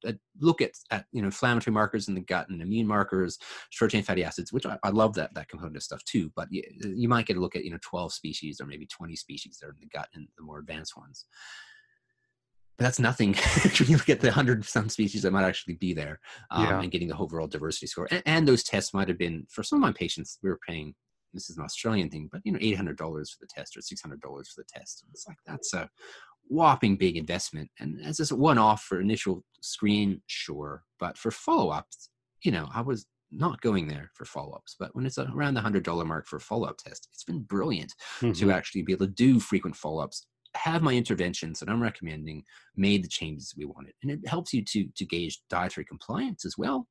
Speaker 2: a look at inflammatory markers in the gut and immune markers, short chain fatty acids, which I love that component of stuff too. But you might get a look at 12 species or maybe 20 species that are in the gut and the more advanced ones. But that's nothing when you look at the 100-some species that might actually be there, and getting the overall diversity score. And those tests might have been, for some of my patients, we were paying, this is an Australian thing, but $800 for the test or $600 for the test. And it's like, that's a whopping big investment. And as a one-off for initial screen, sure. But for follow-ups, I was not going there for follow-ups. But when it's around the $100 mark for a follow-up test, it's been brilliant to actually be able to do frequent follow-ups, have my interventions that I'm recommending made the changes we wanted. And it helps you to gauge dietary compliance as well.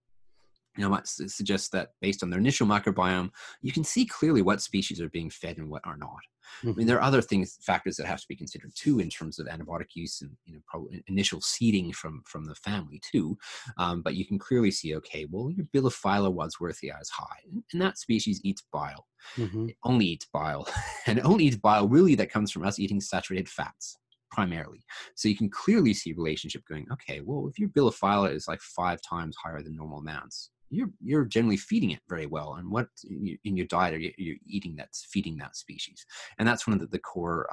Speaker 2: I might suggest that based on their initial microbiome, you can see clearly what species are being fed and what are not. I mean, there are other factors that have to be considered too, in terms of antibiotic use and probably initial seeding from the family too. But you can clearly see, okay, well, your Bilophila wadsworthii is high, and that species eats bile. It only eats bile, and it only eats bile really that comes from us eating saturated fats primarily. So you can clearly see a relationship going, okay, well, if your Bilophila is like 5 times higher than normal amounts, you're generally feeding it very well, and what in your diet are you're eating that's feeding that species. And that's one of the core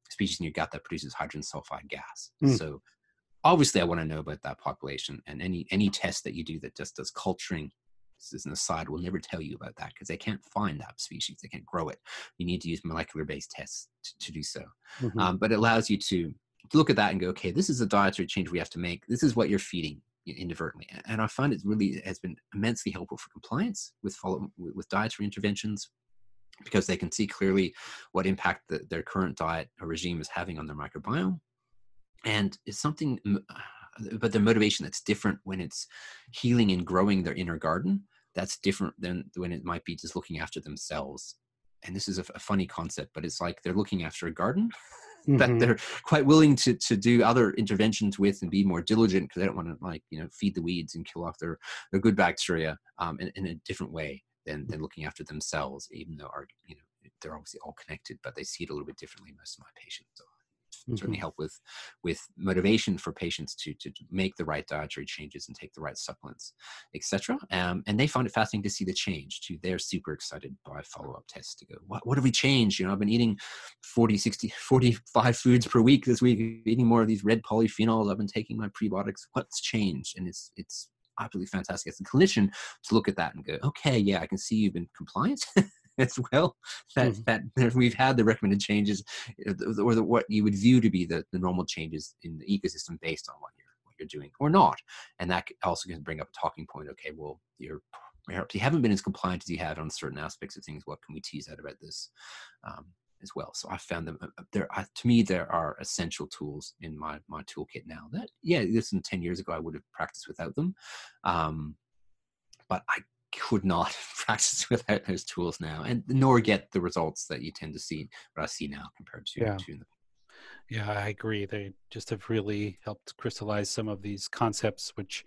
Speaker 2: species in your gut that produces hydrogen sulfide gas. So obviously I want to know about that population, and any test that you do that just does culturing, as an aside, will never tell you about that, because they can't find that species, they can't grow it. You need to use molecular based tests to do so. But it allows you to look at that and go, okay, this is a dietary change we have to make, this is what you're feeding inadvertently. And I find it really has been immensely helpful for compliance with dietary interventions, because they can see clearly what impact their current diet or regime is having on their microbiome. And it's something but their motivation that's different when it's healing and growing their inner garden. That's different than when it might be just looking after themselves. And this is a funny concept, but it's like they're looking after a garden that they're quite willing to do other interventions with and be more diligent, because they don't want to feed the weeds and kill off their good bacteria in a different way than looking after themselves, even though they're obviously all connected, but they see it a little bit differently, most of my patients. So certainly help with motivation for patients to make the right dietary changes and take the right supplements, etc. And they find it fascinating to see the change too. They're super excited by follow-up tests to go, what have we changed? I've been eating 40, 60, 45 foods per week this week, eating more of these red polyphenols. I've been taking my prebiotics. What's changed? And it's absolutely fantastic as a clinician to look at that and go, okay, yeah, I can see you've been compliant as well, that we've had the recommended changes, or what you would view to be the normal changes in the ecosystem based on what you're doing or not. And that also can bring up a talking point. Okay, well, you haven't been as compliant as you have on certain aspects of things. What can we tease out about this as well? So I found them to me, there are essential tools in my toolkit now that, this 10 years ago I would have practiced without them, but I could not practice without those tools now, and nor get the results that you tend to see, what I see now compared to in the.
Speaker 1: Yeah, I agree. They just have really helped crystallize some of these concepts, which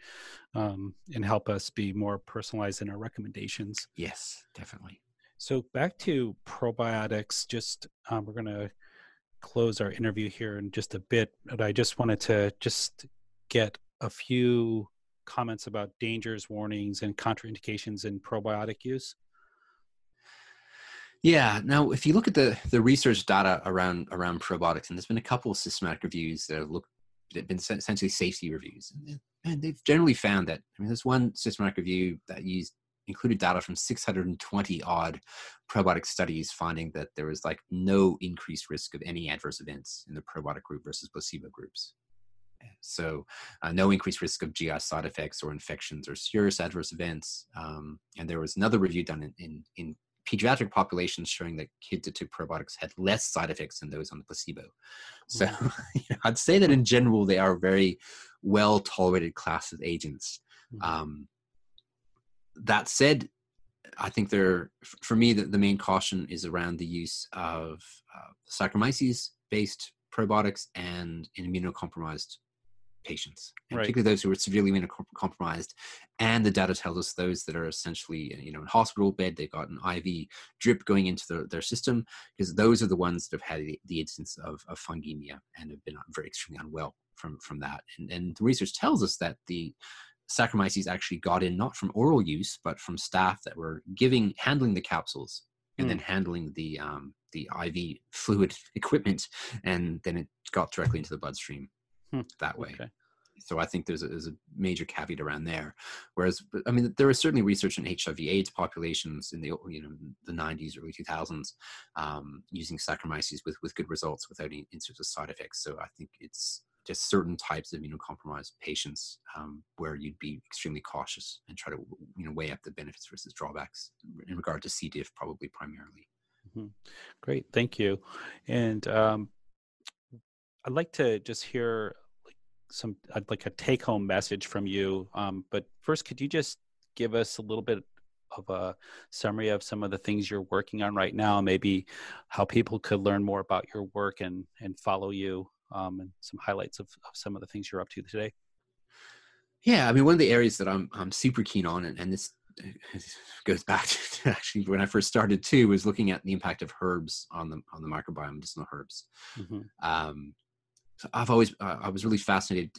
Speaker 1: and help us be more personalized in our recommendations.
Speaker 2: Yes, definitely.
Speaker 1: So back to probiotics, just we're going to close our interview here in just a bit, but I just wanted to just get a few comments about dangers, warnings, and contraindications in probiotic use.
Speaker 2: Yeah. Now, if you look at the research data around probiotics, and there's been a couple of systematic reviews that have been essentially safety reviews, and they've generally found that, there's one systematic review that included data from 620 odd probiotic studies, finding that there was no increased risk of any adverse events in the probiotic group versus placebo groups. So no increased risk of GI side effects or infections or serious adverse events. And there was another review done in pediatric populations showing that kids that took probiotics had less side effects than those on the placebo. So I'd say that in general, they are very well tolerated class of agents. That said, I think for me, the main caution is around the use of Saccharomyces-based probiotics and in immunocompromised patients, and
Speaker 1: Right.
Speaker 2: particularly those who are severely immunocompromised. And the data tells us those that are essentially, in hospital bed, they've got an IV drip going into their system, because those are the ones that have had the instance of fungemia and have been very extremely unwell from that. And the research tells us that the Saccharomyces actually got in not from oral use, but from staff that were handling the capsules and then handling the IV fluid equipment, and then it got directly into the bloodstream that way.
Speaker 1: Okay.
Speaker 2: So I think there's a major caveat around there. Whereas, I mean, there was certainly research in HIV/AIDS populations in the 90s, early 2000s, using Saccharomyces with good results without any instances of side effects. So I think it's just certain types of immunocompromised patients where you'd be extremely cautious and try to weigh up the benefits versus drawbacks in regard to C. diff, probably primarily.
Speaker 1: Mm-hmm. Great, thank you. And I'd like to just hear I'd like a take-home message from you. But first, could you just give us a little bit of a summary of some of the things you're working on right now, maybe how people could learn more about your work and follow you, and some highlights of some of the things you're up to today?
Speaker 2: Yeah, I mean, one of the areas that I'm super keen on, and this goes back to actually when I first started too, was looking at the impact of herbs on the microbiome, medicinal herbs.
Speaker 1: Mm-hmm.
Speaker 2: So I was really fascinated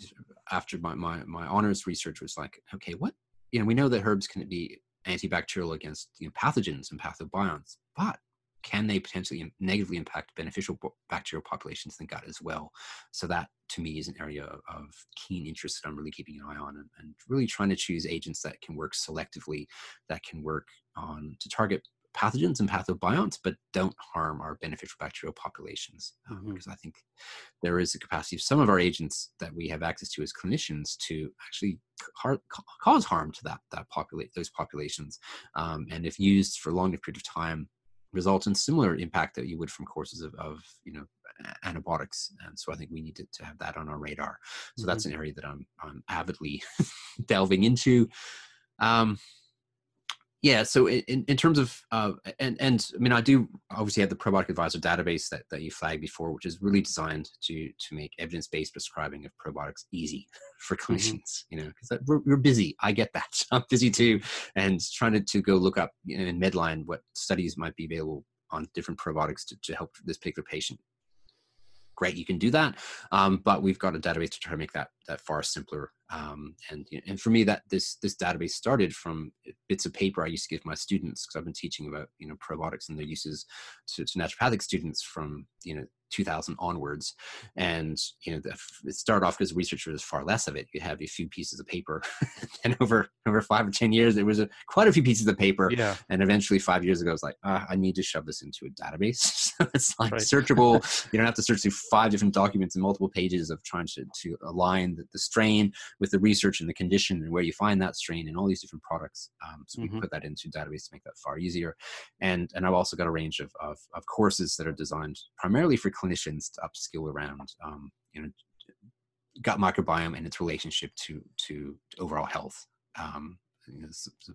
Speaker 2: after my honors research was like, okay, what, we know that herbs can be antibacterial against pathogens and pathobionts, but can they potentially negatively impact beneficial bacterial populations in the gut as well? So that to me is an area of keen interest that I'm really keeping an eye on, and really trying to choose agents that can work selectively, that can work to target pathogens and pathobionts, but don't harm our beneficial bacterial populations.
Speaker 1: Mm-hmm.
Speaker 2: Because I think there is a capacity of some of our agents that we have access to as clinicians to actually cause harm to those populations, and if used for a long period of time, result in similar impact that you would from courses of antibiotics. And so I think we need to have that on our radar. So
Speaker 1: Mm-hmm.
Speaker 2: that's an area that I'm avidly delving into. Yeah, so in terms of, and I mean, I do obviously have the Probiotic Advisor database that you flagged before, which is really designed to make evidence-based prescribing of probiotics easy for clinicians, because we're busy. I get that. I'm busy too. And trying to go look up in Medline what studies might be available on different probiotics to help this particular patient. Great, you can do that, but we've got a database to try to make that far simpler. And for me, that this database started from bits of paper I used to give my students, because I've been teaching about probiotics and their uses to naturopathic students from 2000 onwards. And it started off because research was far less of it. You have a few pieces of paper, and over 5 or 10 years, there was quite a few pieces of paper.
Speaker 1: Yeah.
Speaker 2: And eventually, 5 years ago, I was like, I need to shove this into a database. So it's like
Speaker 1: Right.
Speaker 2: searchable. You don't have to search through 5 different documents and multiple pages of trying to align the strain with the research and the condition and where you find that strain and all these different products. So we put that into a database to make that far easier. And I've also got a range of courses that are designed primarily for clinicians to upskill around gut microbiome and its relationship to overall health. Some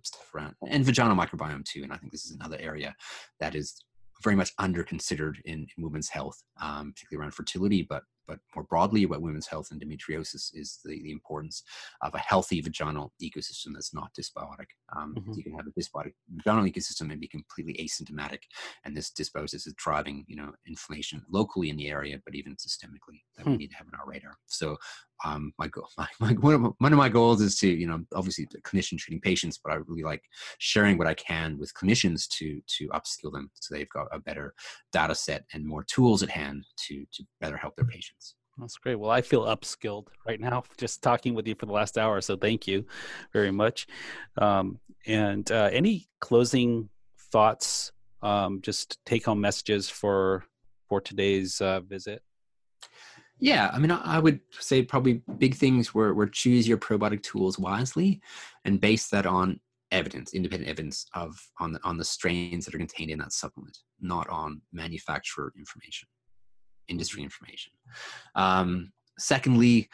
Speaker 2: stuff around, and vaginal microbiome too. And I think this is another area that is very much under considered in women's health, particularly around fertility, but more broadly about women's health and endometriosis is the importance of a healthy vaginal ecosystem that's not dysbiotic. You can have a dysbiotic vaginal ecosystem and be completely asymptomatic, and this dysbiosis is driving inflammation locally in the area, but even systemically, that we need to have on our radar. So one of my goals is to obviously the clinician treating patients, but I really like sharing what I can with clinicians to upskill them so they've got a better data set and more tools at hand to better help their patients.
Speaker 1: That's great. Well, I feel upskilled right now just talking with you for the last hour. So thank you very much. And any closing thoughts, just take home messages for today's visit?
Speaker 2: Yeah, I mean, I would say probably big things were choose your probiotic tools wisely and base that on evidence, independent evidence on the strains that are contained in that supplement, not on manufacturer information, industry information. Secondly,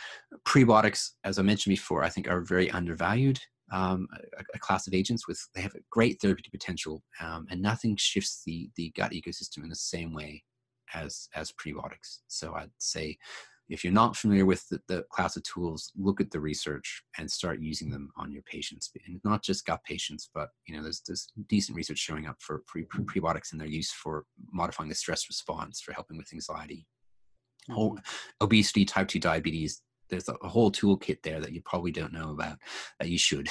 Speaker 2: prebiotics, as I mentioned before, I think are very undervalued a class of agents they have a great therapeutic potential, and nothing shifts the gut ecosystem in the same way as prebiotics. So I'd say, if you're not familiar with the class of tools, look at the research and start using them on your patients, and not just gut patients, but there's decent research showing up for prebiotics and their use for modifying the stress response, for helping with anxiety, obesity, type 2 diabetes. There's a whole toolkit there that you probably don't know about, that you should,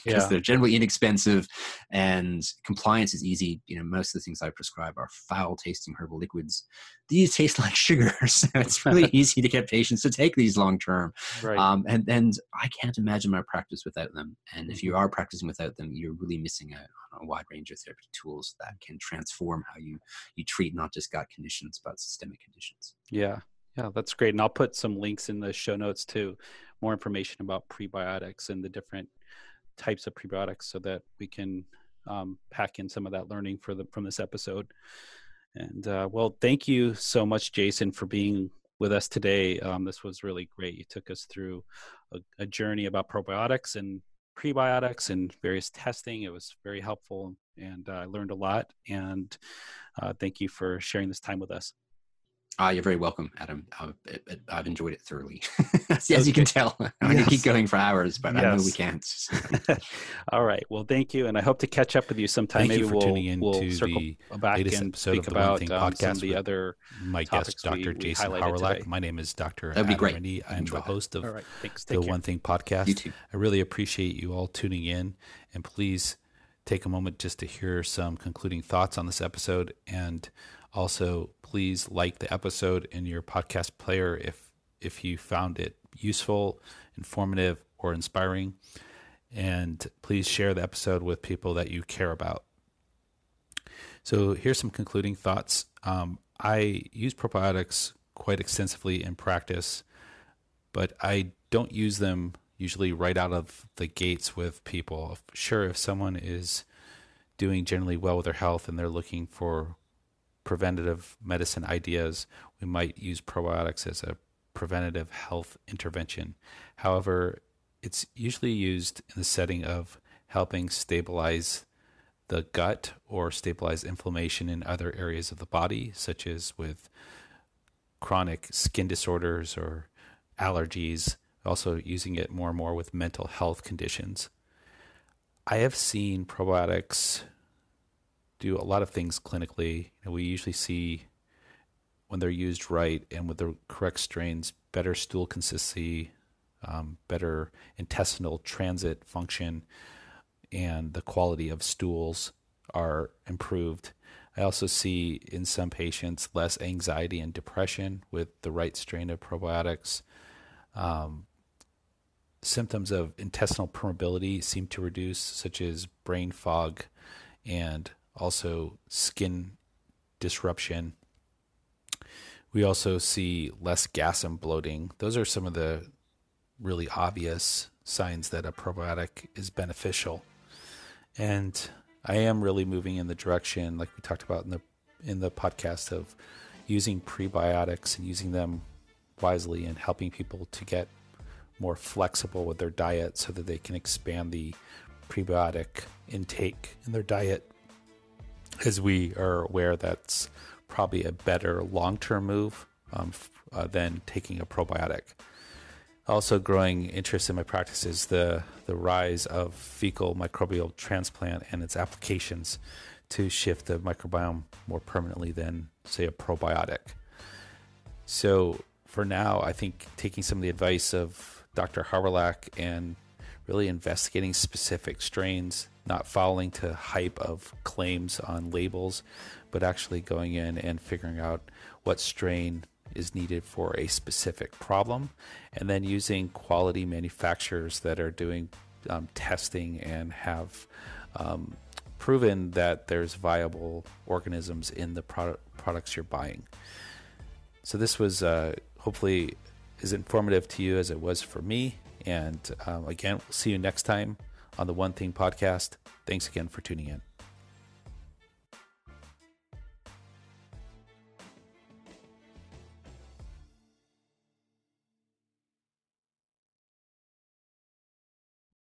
Speaker 2: because they're generally inexpensive and compliance is easy. Most of the things I prescribe are foul tasting herbal liquids. These taste like sugar, so it's really easy to get patients to take these long term.
Speaker 1: Right.
Speaker 2: And I can't imagine my practice without them. And if you are practicing without them, you're really missing out on a wide range of therapeutic tools that can transform how you treat not just gut conditions, but systemic conditions.
Speaker 1: Yeah, that's great. And I'll put some links in the show notes to more information about prebiotics and the different types of prebiotics, so that we can pack in some of that learning from this episode. And well, thank you so much, Jason, for being with us today. This was really great. You took us through a journey about probiotics and prebiotics and various testing. It was very helpful, and I learned a lot. And thank you for sharing this time with us.
Speaker 2: You're very welcome, Adam. I've enjoyed it thoroughly. As you can tell, I can keep going for hours, but I know we can't.
Speaker 1: All right. Well, thank you. And I hope to catch up with you sometime.
Speaker 3: Thank you for tuning in
Speaker 1: we'll
Speaker 3: to
Speaker 1: circle
Speaker 3: the
Speaker 1: back
Speaker 3: latest
Speaker 1: and
Speaker 3: episode
Speaker 1: speak
Speaker 3: of the One
Speaker 1: about
Speaker 3: Thing
Speaker 1: some
Speaker 3: podcast
Speaker 1: of the other
Speaker 3: my
Speaker 1: topics
Speaker 3: guest, Dr.
Speaker 1: we
Speaker 3: Jason
Speaker 1: highlighted
Speaker 3: Hawrelak.
Speaker 1: today.
Speaker 3: My name is Dr.
Speaker 2: That'd be
Speaker 3: Adam
Speaker 2: great.
Speaker 3: Rennie. I'm the host of
Speaker 1: All right. Thanks.
Speaker 3: the One Thing podcast.
Speaker 2: You too.
Speaker 3: I really appreciate you all tuning in, and please take a moment just to hear some concluding thoughts on this episode. And also, please like the episode in your podcast player if you found it useful, informative, or inspiring. And please share the episode with people that you care about. So here's some concluding thoughts. I use probiotics quite extensively in practice, but I don't use them usually right out of the gates with people. Sure, if someone is doing generally well with their health and they're looking for preventative medicine ideas, we might use probiotics as a preventative health intervention. However, it's usually used in the setting of helping stabilize the gut or stabilize inflammation in other areas of the body, such as with chronic skin disorders or allergies, also using it more and more with mental health conditions. I have seen probiotics do a lot of things clinically. We usually see, when they're used right and with the correct strains, better stool consistency, better intestinal transit function, and the quality of stools are improved. I also see in some patients less anxiety and depression with the right strain of probiotics. Symptoms of intestinal permeability seem to reduce, such as brain fog and also skin disruption. We also see less gas and bloating. Those are some of the really obvious signs that a probiotic is beneficial. And I am really moving in the direction, like we talked about in the podcast, of using prebiotics and using them wisely and helping people to get more flexible with their diet so that they can expand the prebiotic intake in their diet. As we are aware, that's probably a better long-term move than taking a probiotic. Also, growing interest in my practice is the rise of fecal microbial transplant and its applications to shift the microbiome more permanently than, say, a probiotic. So for now, I think taking some of the advice of Dr. Hawrelak and really investigating specific strains, not falling to hype of claims on labels, but actually going in and figuring out what strain is needed for a specific problem, and then using quality manufacturers that are doing testing and have proven that there's viable organisms in the products you're buying. So this was hopefully as informative to you as it was for me. And again, we'll see you next time on the One Thing podcast. Thanks again for tuning in.